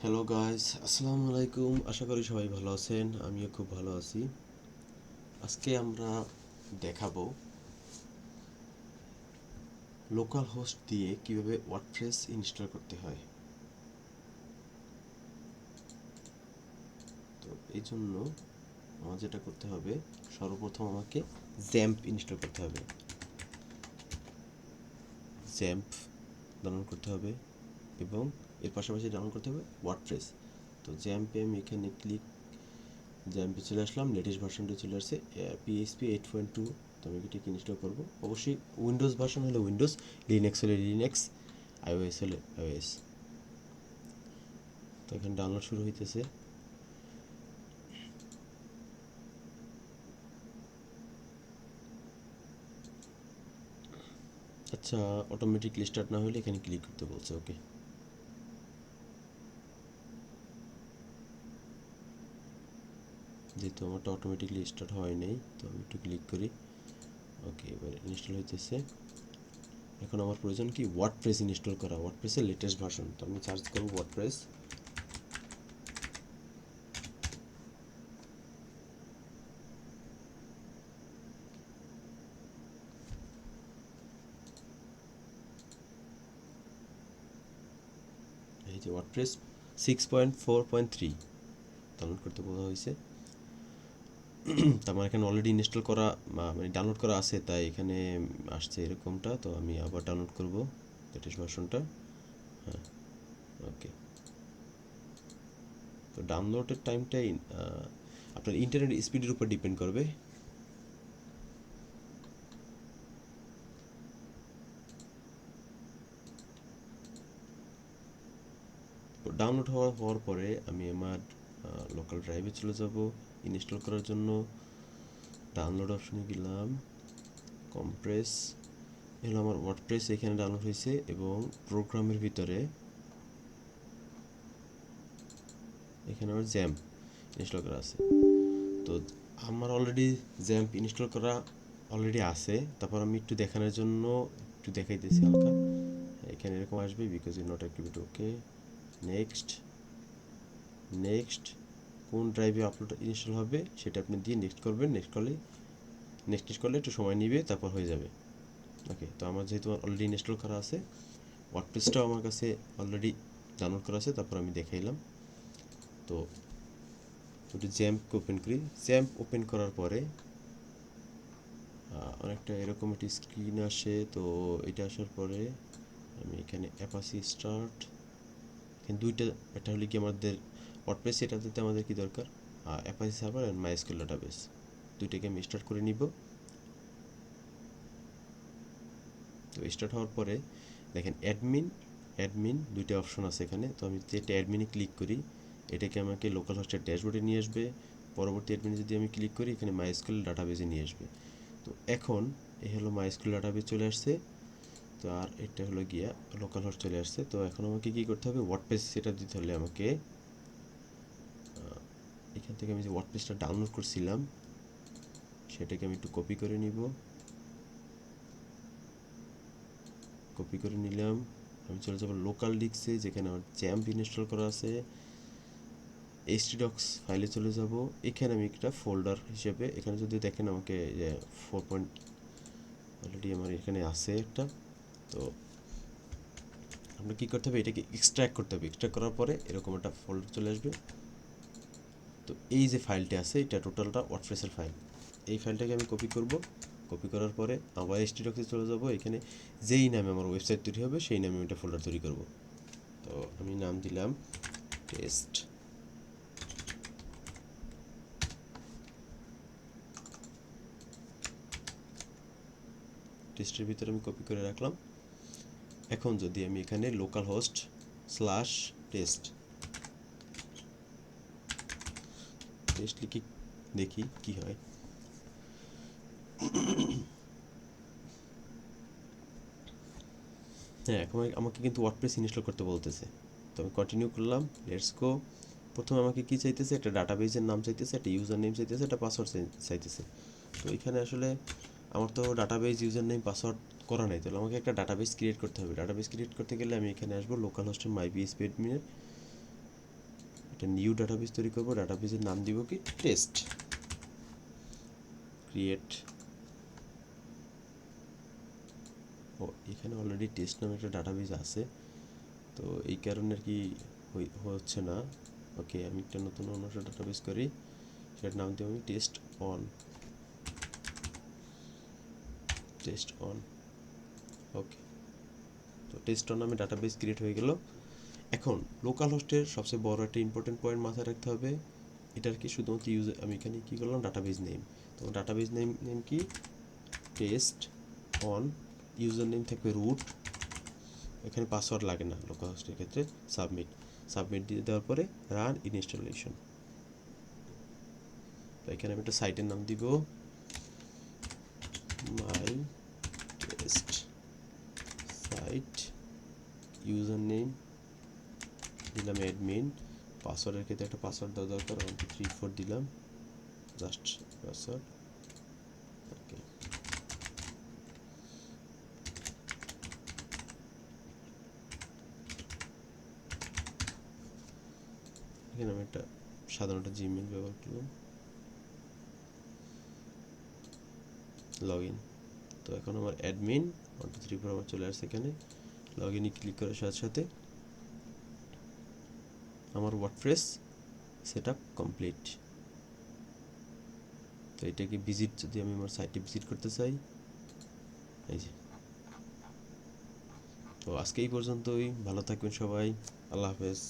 Hello guys, আসসালামু আলাইকুম। আশা করি সবাই ভালো আছেন। আমিও খুব ভালো আছি। আজকে আমরা দেখাবো লোকাল হোস্ট দিয়ে কিভাবে ওয়ার্ডপ্রেস ইনস্টল করতে হয়। তো এই জন্য আমার যেটা করতে হবে, সর্বপ্রথম আমাকে জ্যাম্প ইনস্টল করতে হবে। জ্যাম্প ডাউনলোড করতে হবে এবং এর পাশাপাশি ডাউনলোড করতে হবে ওয়ার্ডপ্রেস। তো জ্যাম্পে আমি এখানে জ্যাম্পে চলে আসলাম, লেটেস্ট ভার্সনটা চলে আসছে পিএইচপি 8.2। তো আমি এটাকে ইনস্টল করবো। অবশ্যই উইন্ডোজ ভার্সন হলে উইন্ডোজ, লিনাক্স হলে লিনাক্স, আইওএস হলে আইওএস। তো এখানে ডাউনলোড শুরু হইতেছে। আচ্ছা, অটোমেটিকলি স্টার্ট না হলে এখানে ক্লিক করতে বলছে। ওকে, যেহেতু আমারটা অটোমেটিকলি স্টার্ট হয় নাই, তো আমি একটু ক্লিক করি। ওকে, এবার ইনস্টল হইতেছে। এখন আমার প্রয়োজন কি ওয়ার্ডপ্রেস ইনস্টল করা, ওয়ার্ডপ্রেসের লেটেস্ট ভার্সন। তো আমি সার্চ করব ওয়ার্ডপ্রেস। এই যে ওয়ার্ডপ্রেস 6.4.3 ডাউনলোড করতে বলা হয়েছে। তো আমার এখানে অলরেডি ইনস্টল করা মানে ডাউনলোড করা আছে, তাই এখানে আসছে এরকমটা। তো আমি আবার ডাউনলোড করব লেটেস্ট ভার্সনটা। হ্যাঁ, ওকে। তো ডাউনলোডের টাইমটাই আপনার ইন্টারনেট স্পিডের উপর ডিপেন্ড করবে। তো ডাউনলোড হওয়ার পরে আমি আমার লোকাল ড্রাইভে চলে যাব ইনস্টল করার জন্য। ডাউনলোড অপশনে গেলাম, কম্প্রেস, এগুলো আমার ওয়ার্ডপ্রেস এখানে ডাউনলোড হয়েছে এবং প্রোগ্রামের ভিতরে এখানে আমার জ্যাম্প ইনস্টল করা আছে। তো আমার অলরেডি জ্যাম্প ইনস্টল করা অলরেডি আছে। তারপর আমি একটু দেখানোর জন্য একটু দেখাইতেছি হালকা। এখানে এরকম আসবে, because you not activate. Okay, next. Next কোন ড্রাইভে আপলোড ইনস্টল হবে সেটা আপনি দিয়ে নেক্সট করবেন। নেক্সট করলে একটু সময় নেবে, তারপর হয়ে যাবে। ওকে, তো আমার যেহেতু অলরেডি ইনস্টল করা আছে, ওয়ার্ডপ্রেসটাও আমার কাছে অলরেডি ডাউনলোড করা আছে। তারপর আমি দেখাইলাম। তো একটু জ্যাম্প ওপেন করি। জ্যাম্প ওপেন করার পরে অনেকটা এরকম একটি স্ক্রিন আসে। তো এটা আসার পরে আমি এখানে অ্যাপাসি স্টার্ট, এখানে দুইটা, একটা হলে কি আমাদের ওয়ার্ডপ্রেস, এটাতে আমাদের কি দরকার, অ্যাপাসি সার্ভার অ্যান্ড মাইএসকিউএল ডাটাবেস। দুইটাকে আমি স্টার্ট করে নিব। তো স্টার্ট হওয়ার পরে দেখেন অ্যাডমিন দুইটা অপশন আছে এখানে। তো আমি যেটা অ্যাডমিনে ক্লিক করি, এটাকে আমাকে লোকাল হোস্টের ড্যাশবোর্ডে নিয়ে আসবে। পরবর্তী অ্যাডমিনে যদি আমি ক্লিক করি, এখানে মাইএসকিউএল ডাটাবেসে নিয়ে আসবে। তো এখন এই হলো মাইএসকিউএল ডাটাবেস চলে আসছে। তো আর এটা হলো গিয়া লোকাল হোস্ট চলে আসছে। তো এখন আমাকে কি করতে হবে, ওয়ার্ডপ্রেস সেটআপ দিতে হলে আমাকে এখান থেকে আমি যে ওয়ার্ডপ্রেসটা ডাউনলোড করছিলাম সেটাকে আমি একটু কপি করে নিব। কপি করে নিলাম। আমি চলে যাব লোকাল ডিস্কে, যেখানে আমার জ্যাম্প ইনস্টল করা আছে। htdocs ফাইলে চলে যাব। এখানে আমি একটা ফোল্ডার হিসেবে, এখানে যদি দেখেন আমাকে 4 অলরেডি আমার এখানে আছে একটা। তো আমরা কী করতে হবে, এটাকে এক্সট্র্যাক্ট করতে হবে। এক্সট্র্যাক্ট করার পরে এরকম একটা ফোল্ডার চলে আসবে। তো এই যে ফাইলটা আছে, এটা টোটালটা ওয়ার্ডপ্রেসের ফাইল। এই ফাইলটাকে আমি কপি করব। কপি করার পরে আবার htdocs চলে যাব। এখানে যেই নামে আমার ওয়েবসাইট তৈরি হবে সেই নামে একটা ফোল্ডার তৈরি করব। তো আমি নাম দিলাম টেস্ট। টেস্টের ভিতরে আমি কপি করে রাখলাম। এখন যদি আমি এখানে লোকাল হোস্ট স্ল্যাশ টেস্ট লিখি, দেখি কি হয়। হ্যাঁ, এখন আমাকে কিন্তু ওয়ার্ডপ্রেস ইনস্টল করতে বলতেছে। তো আমি কন্টিনিউ করলাম, লেটস গো। প্রথমে আমাকে কি চাইতেছে, একটা ডাটাবেসের নাম চাইতেছে, একটা ইউজার নেম চাইতেছে, একটা পাসওয়ার্ড চাইতেছে। তো এখানে আসলে আমার তো ডাটাবেস ইউজার নেম পাসওয়ার্ড করা নাই, তাহলে আমাকে একটা ডাটাবেস ক্রিয়েট করতে হবে। ডাটাবেস ক্রিয়েট করতে গেলে আমি এখানে আসবো লোকাল হোস্টের মাই বিএসপি অ্যাডমিনের। একটা নিউ ডাটাবেস তৈরি করব। ডাটাবেসের নাম দিব কি টেস্ট। ক্রিয়েট। ও এখানে অলরেডি টেস্ট নামে একটা ডাটাবেস আছে, তো এই কারণে আর কি হচ্ছে না। ওকে, আমি একটা নতুন অন্য ডাটাবেস করি, সেটার নাম দিব আমি test on. Test on. Okay, তো টেস্ট অন নামে ডাটাবেস ক্রিয়েট হয়ে গেল। এখন লোকাল হোস্টের সবচেয়ে বড় একটা ইম্পর্টেন্ট পয়েন্ট মাথায় রাখতে হবে, এটার কি শুধুমাত্র ইউজার, আমি এখানে কি করলাম ডাটাবেস নেম, তো ডাটাবেস নেম কি টেস্ট অন, ইউজার নেম থাকবে রুট, এখানে পাসওয়ার্ড লাগে না লোকাল হোস্টের ক্ষেত্রে। সাবমিট দিয়ে দেওয়ার পরে রান ইনস্টলেশন। তো এখানে আমি একটা সাইটের নাম দিব মাই টেস্ট সাইট, ইউজার নেম দিলাম অ্যাডমিন, পাসওয়ার্ডের ক্ষেত্রে একটা পাসওয়ার্ড দেওয়া দরকার, 1 2 3 4 দিলাম জাস্ট পাসওয়ার্ড। ওকে, এখানে আমি একটা সাধারণ একটা জিমেইল ব্যবহার করলাম। Log in. তো এখন আমার অ্যাডমিন 1 2 3 4 আমার চলে আসছে এখানে। লগ ইনে ক্লিক করার সাথে সাথে আমার ওয়ার্ডপ্রেস সেটআপ কমপ্লিট। তো এটাকে ভিজিট, যদি আমি আমার সাইটে ভিজিট করতে চাই, এই যে। তো আজকে এই পর্যন্তই, ভালো থাকবেন সবাই, আল্লাহ হাফেজ।